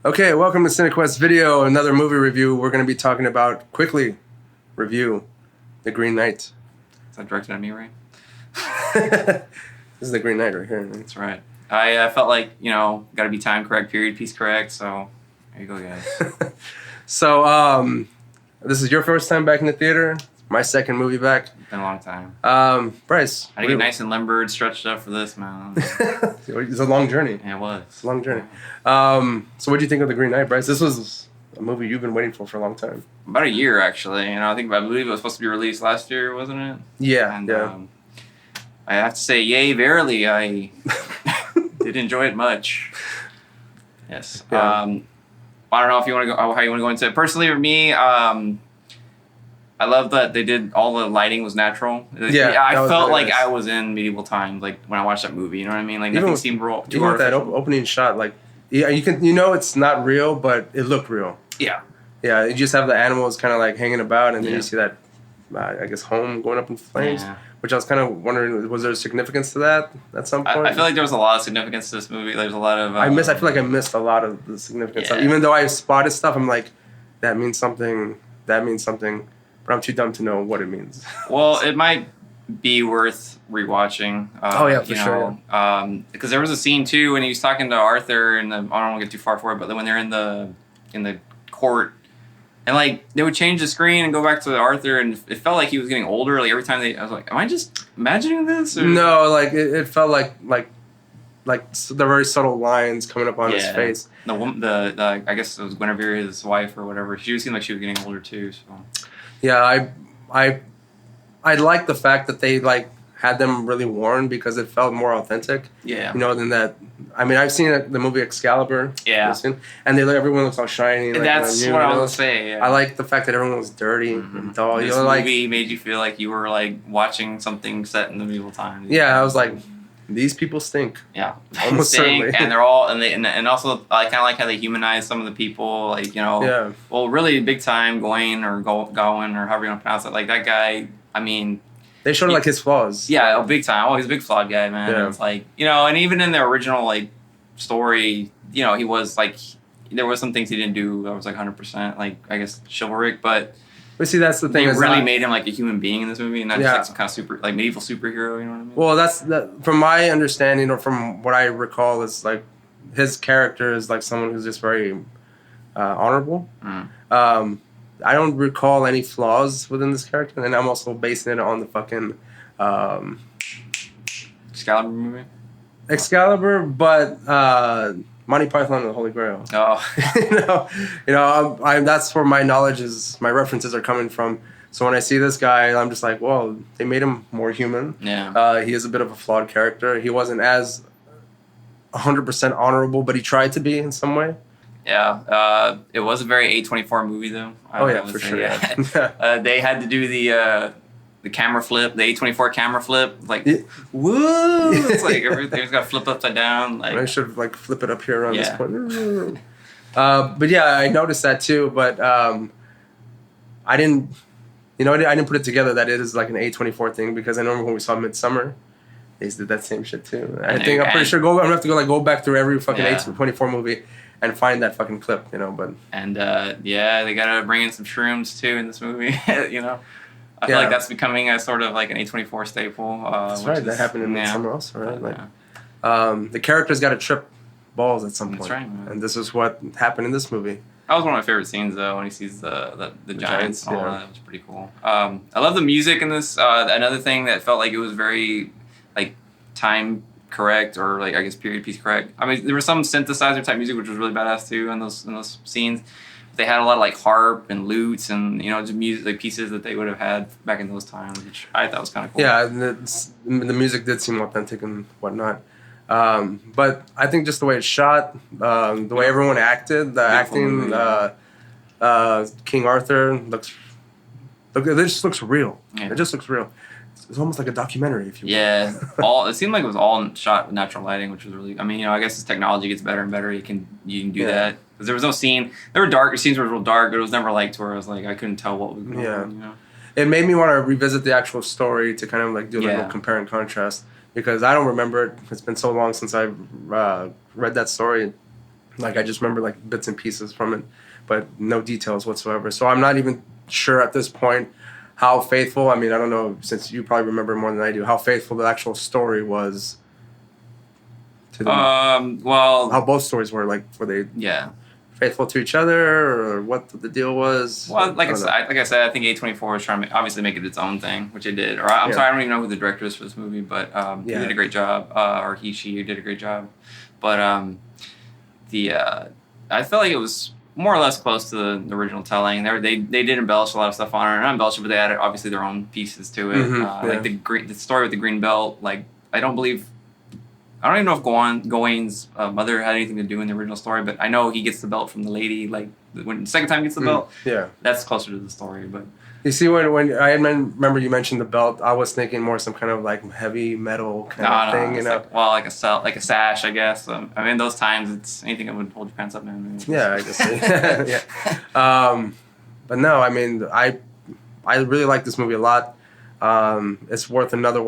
Okay, welcome to CineQuest Video, another movie review. We're going to be talking about, quickly, review The Green Knight. Is that directed at me, right? This is The Green Knight right here. That's right. I felt like, got to be time correct, period, piece correct, so there you go, guys. So, this is your first time back in the theater. My second movie back. It's been a long time. Bryce. I had to get nice and limbered, stretched up for this, man. It's a long journey. Yeah, it was. It's a long journey. So what do you think of The Green Knight, Bryce? This was a movie you've been waiting for a long time. About a year, actually. I believe it was supposed to be released last year, wasn't it? Yeah, and, yeah. I have to say, yay, verily, I did enjoy it much. Yes. Yeah. I don't know if you want to go how you want to go into it. Personally, for me, I love that they did all the lighting was natural. Yeah, I felt like nice. I was in medieval times, like when I watched that movie. You know what I mean? Like Even nothing with- seemed too Even with that artificial. opening shot, like, yeah, it's not real, but it looked real. Yeah, Yeah, you just have the animals kind of like hanging about, and then Yeah. you see that, I guess, home going up in flames. Yeah. Which I was kind of wondering, was there significance to that at some point? I feel like there was a lot of significance to this movie. There's a lot of I feel like I missed a lot of the significance. Yeah. Even though I spotted stuff, I'm like, that means something. That means something. But I'm too dumb to know what it means. Well, it might be worth rewatching. Oh, yeah, for sure, Because there was a scene too when he was talking to Arthur, and I don't want to get too far for it, but then when they're in the court, and like they would change the screen and go back to Arthur, and it felt like he was getting older. Like every time I was like, am I just imagining this? Or? No, like it felt like the very subtle lines coming up on his Yeah. face. The woman, the I guess it was Guinevere, his wife or whatever. She seemed like she was getting older too. So Yeah, I like the fact that they like had them really worn because it felt more authentic. yeah, Than that. I mean, I've seen the movie Excalibur. Yeah. You've seen? And everyone looks all shiny. Like, that's new, what I you know? was saying. Yeah. I like the fact that everyone was dirty and dull. This Like, movie made you feel like you were like watching something set in the medieval times. yeah, I was like, these people stink. Yeah, Almost Stink, certainly. and they're all and also I kind of like how they humanize some of the people, like Yeah. well, really big time Gawain or Gawain or however you want to pronounce it, like that guy. I mean, They showed like his flaws. yeah, big time. Oh, he's a big flawed guy, man. Yeah. And it's like and even in the original like story, he was like there was some things he didn't do that was like 100% like I guess chivalric, but. But see, that's the They thing. is really that- made him like a human being in this movie, and not Yeah. just like some kind of super like medieval superhero. You know what I mean? Well, that's from my understanding or from what I recall is like his character is like someone who's just very honorable. Mm. I don't recall any flaws within this character, and I'm also basing it on the fucking Excalibur movie. Excalibur, but Monty Python and the Holy Grail. Oh, That's where my my references are coming from. So when I see this guy, I'm just like, well, they made him more human. yeah. He is a bit of a flawed character. He wasn't as 100% honorable, but he tried to be in some way. Yeah, it was a very A24 movie though. Oh yeah, would for say, sure. Yeah. They had to do the camera flip, the A24 camera flip. Like, Yeah. woo! It's like everything's got to flip upside down. I Like, should like flip it up here around this Yeah. point. But yeah, I noticed that too. But I didn't, I didn't put it together that it is like an A24 thing because I remember when we saw Midsummer, they did that same shit too. I'm pretty sure I'm gonna have to go back through every fucking Yeah. A24 movie and find that fucking clip. But and they got to bring in some shrooms too in this movie. I feel Yeah. like that's becoming a sort of like an A24 staple. that's which right. is- That happened in yeah. Midsummer also, right? Like, Yeah. the character's got to trip balls at some That's point, right, man. and this is what happened in this movie. That was one of my favorite scenes, though, when he sees the giants and all yeah. that. It was pretty cool. I love the music in this. Another thing that felt like it was very, like, time correct or, like, I guess period piece correct. I mean, there was some synthesizer type music, which was really badass, too, in those scenes. They had a lot of, like, harp and lutes and, just music, like, pieces that they would have had back in those times, which I thought was kind of cool. Yeah, the music did seem authentic and whatnot. But I think just the way it's shot, the way everyone acted, the Beautiful acting, movie. King Arthur it just looks real. Yeah. It just looks real. It's almost like a documentary, if you will. Yeah, it seemed like it was all shot with natural lighting, which was really. I mean, I guess as technology gets better and better, you can do Yeah. that. Because there was no scene. There were dark scenes were real dark, but it was never like to where I was like I couldn't tell what was going Yeah. on. It made me want to revisit the actual story to kind of like do like a Yeah. little compare and contrast because I don't remember it. It's been so long since I read that story. Like I just remember like bits and pieces from it, but no details whatsoever. So I'm not even sure at this point how faithful. I mean, I don't know, since you probably remember more than I do, how faithful the actual story was to the, Well, how both stories were. Like, were they yeah. faithful to each other, or what the deal was? Well, like don't know. I said, I think A24 was trying to obviously make it its own thing, which it did. Or I'm Yeah. sorry, I don't even know who the director is for this movie, but he Yeah. did a great job. Or she did a great job. But I felt like it was more or less close to the original telling. They did embellish a lot of stuff on it, not embellish it, but they added obviously their own pieces to it. Mhm, Like the story with the green belt. Like I don't even know if Gawain's mother had anything to do in the original story, but I know he gets the belt from the lady. Like when the second time he gets the belt, Yeah. that's closer to the story. But You see, when I remember you mentioned the belt, I was thinking more some kind of like heavy metal kind of thing, you it's know? like like a sash, I guess. I mean, those times it's anything that would hold your pants up, man. Yeah, I guess. Yeah. But no, I mean, I really like this movie a lot. It's worth another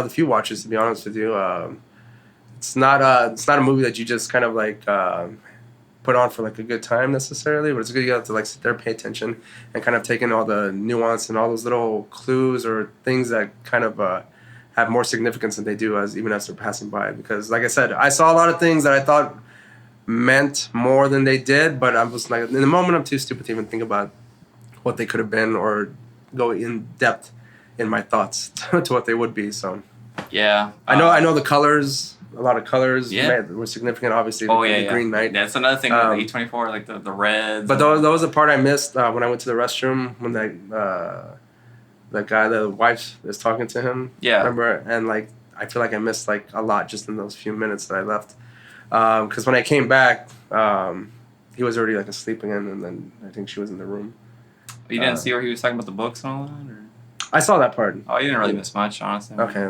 few watches, to be honest with you. It's not a movie that you just kind of like put on for like a good time necessarily, but it's good you have to like sit there, pay attention, and kind of take in all the nuance and all those little clues or things that kind of have more significance than they do even as they're passing by. Because like I said, I saw a lot of things that I thought meant more than they did, but I was like, in the moment, I'm too stupid to even think about what they could have been or go in depth in my thoughts to what they would be. So yeah, I know the colors. A lot of colors were significant, obviously. The Green Knight. That's another thing with the A24, like the reds. But that was the part I missed when I went to the restroom when that guy, the wife, is talking to him. Yeah. Remember? And like I feel like I missed like a lot just in those few minutes that I left. Because when I came back, he was already like asleep again, and then I think she was in the room. You didn't see where he was talking about the books and all that, or? I saw that part. Oh, you didn't really miss much, honestly. Okay.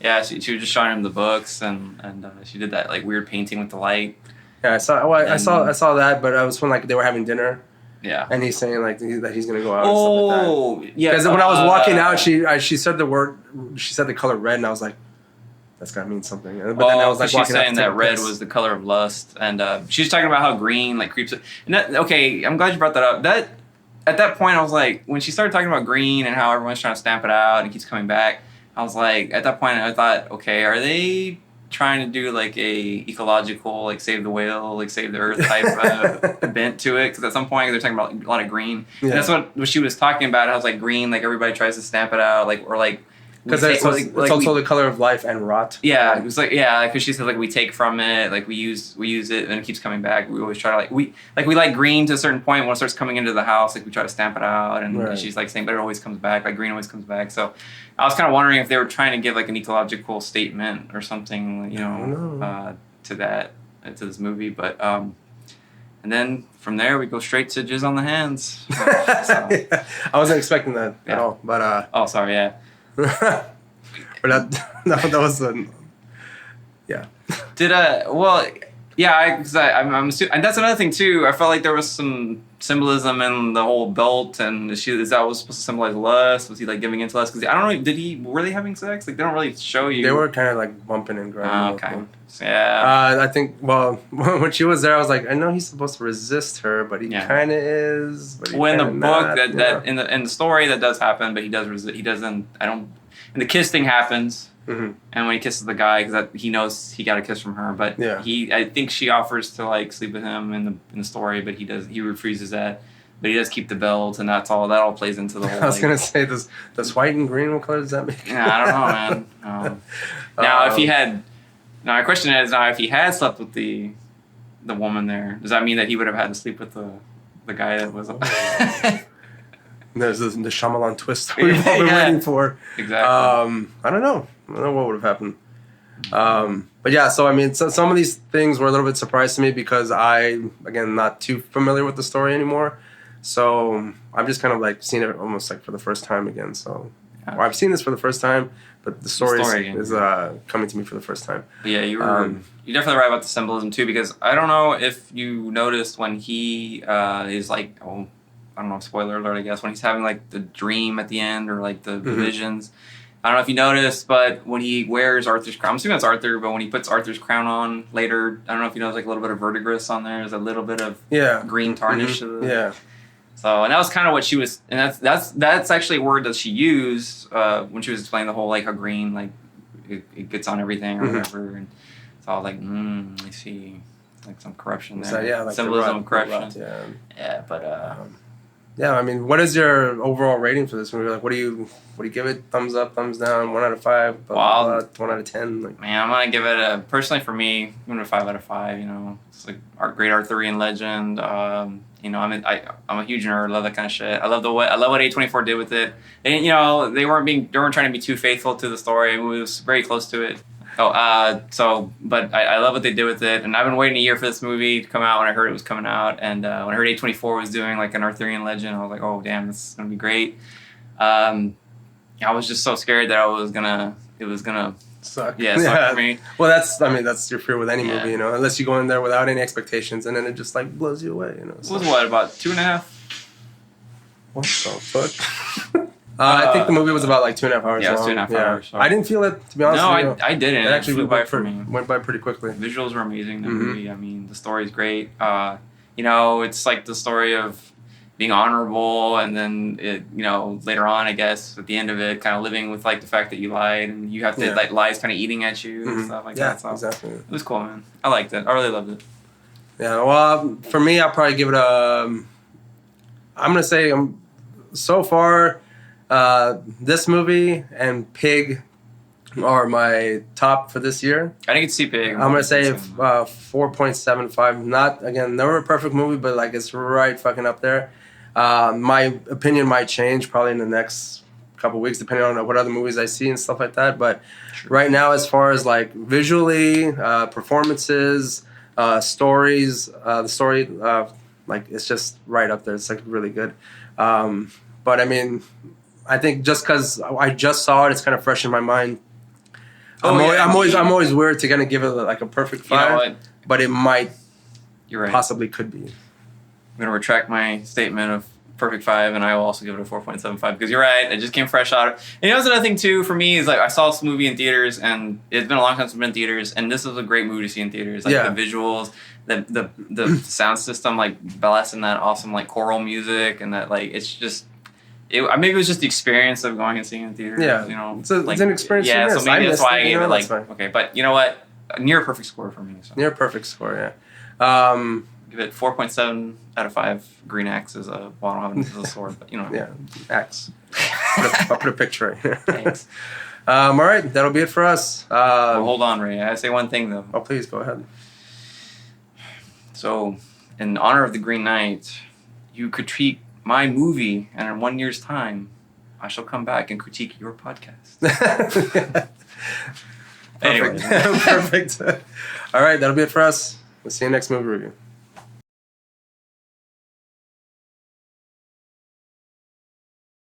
Yeah, she was just showing him the books, and she did that like weird painting with the light. Yeah, I saw. Well, I saw that, but it was when like they were having dinner. Yeah. And he's saying like that he's gonna go out. Oh, and stuff like that. yeah. Because when I was walking out, she said the word. She said the color red, and I was like, that's gotta mean something. But then I was like, she's walking out saying to that red was the color of lust, and she's talking about how green like creeps. Okay, I'm glad you brought that up. That at that point, I was like, when she started talking about green and how everyone's trying to stamp it out and it keeps coming back, I was like, at that point, I thought, okay, are they trying to do like a ecological, like save the whale, like save the earth type bent to it? Because at some point they're talking about a lot of green. Yeah. And that's what she was talking about. I was like, green, like everybody tries to stamp it out, like or like. Because it's also the color of life and rot. Yeah, it was like because she said like we take from it, like we use it, and it keeps coming back. We always try to we like green to a certain point when it starts coming into the house, like we try to stamp it out, and she's like saying, but it always comes back, like green always comes back. So I was kind of wondering if they were trying to give like an ecological statement or something, to this movie, but and then from there we go straight to jizz on the hands. Yeah. I wasn't expecting that at all, but oh, sorry, yeah. But that was yeah. I'm assuming, and that's another thing too. I felt like there was some symbolism in the whole belt, and is that was supposed to symbolize lust? Was he like giving into lust? Because I don't know. Were they having sex? Like they don't really show you. They were kind of like bumping and grinding. Okay. Yeah. I think. Well, when she was there, I was like, I know he's supposed to resist her, but he kind of is. But in the book, in the story that does happen, but he does resist. He doesn't. And the kiss thing happens. Mm-hmm. And when he kisses the guy, because he knows he got a kiss from her, but I think she offers to like sleep with him in the story, but he refuses that. But he does keep the belt, and that all plays into the whole. I was gonna say, does white and green, what color does that make? Yeah, I don't know, man. Now, if he had, my question is now if he had slept with the woman there, does that mean that he would have had to sleep with the guy that was? There's the Shyamalan twist we've all been waiting for. Exactly. I don't know what would have happened. But yeah, so I mean, some of these things were a little bit surprised to me because again, not too familiar with the story anymore. So I'm just kind of like seeing it almost like for the first time again. So or I've seen this for the first time, but the story is coming to me for the first time. But yeah, you're definitely right about the symbolism too, because I don't know if you noticed when he is like, I don't know, spoiler alert, I guess, when he's having like the dream at the end or like the visions, I don't know if you noticed, but when he wears Arthur's crown, I'm assuming that's Arthur, but when he puts Arthur's crown on later, I don't know if you notice like a little bit of verdigris on there. There's a little bit of green tarnish. Yeah. So, and that was kind of what she was, and that's actually a word that she used when she was explaining the whole like how green like it gets on everything or whatever, and so I was like, I see, like some corruption there. So, yeah, like symbolism of corruption. Yeah, but yeah, I mean, what is your overall rating for this movie? Like, what do you give it? Thumbs up, thumbs down, 1 out of 5, blah, blah, blah, 1 out of 10. Like, man, I'm gonna give it personally for me, I'm gonna 5 out of 5. You know, it's like our great Arthurian legend. You know, I'm a huge nerd. Love that kind of shit. I love what A24 did with it. And you know, they weren't trying to be too faithful to the story. It was very close to it. But I love what they did with it, and I've been waiting a year for this movie to come out. When I heard it was coming out, and when I heard A24 was doing like an Arthurian legend, I was like, oh damn, this is gonna be great. I was just so scared that it was gonna suck. Yeah, suck for me. Well, that's your fear with any movie, you know, unless you go in there without any expectations, and then it just like blows you away, you know. So. It was what, about 2.5? What the fuck? I think the movie was about like 2.5 hours. Yeah, it was long. 2.5 hours. So. I didn't feel it, to be honest. No, I didn't. It actually flew by for me. Went by pretty quickly. Visuals were amazing in the movie. I mean, the story's great. You know, it's like the story of being honorable, and then you know, later on, I guess at the end of it, kind of living with like the fact that you lied, and you have to like lies kind of eating at you and stuff like that. So exactly. It was cool, man. I liked it. I really loved it. Yeah. Well, for me, I'll probably give it a. I'm gonna say so far. This movie and Pig are my top for this year. I didn't get to see Pig. I'm gonna say 4.75. Not again, never a perfect movie, but like it's right fucking up there. My opinion might change probably in the next couple weeks, depending on what other movies I see and stuff like that. But right now, as far as like visually, performances, stories, the story, like it's just right up there. It's like really good. But I mean, I think just because I just saw it, it's kind of fresh in my mind. I'm always weird to kind of give it like a perfect 5, you know what? But it might. You're right. Possibly could be. I'm gonna retract my statement of perfect 5, and I will also give it a 4.75 because you're right. It just came fresh out. And you know, another thing too for me is like I saw this movie in theaters, and it's been a long time since I've been in theaters, and this was a great movie to see in theaters. Like the visuals, the sound system, like blasting that awesome like choral music, and that like it's just. Maybe it was just the experience of going and seeing it in theater. Yeah, you know, it's an experience. Yeah, so maybe that's why I gave it like fine. okay, but you know what? Near perfect score for me. So. Near perfect score, yeah. Give it 4.7 out of 5 green axes. Well, I don't have a sword, but you know. Yeah, axe. I'll put a picture right here. Thanks. All right, that'll be it for us. Well, hold on, Ray. I say one thing though. Oh, please go ahead. So, in honor of the Green Knight, you critique my movie, and in 1 year's time, I shall come back and critique your podcast. Perfect. Perfect. All right, that'll be it for us. We'll see you next movie review.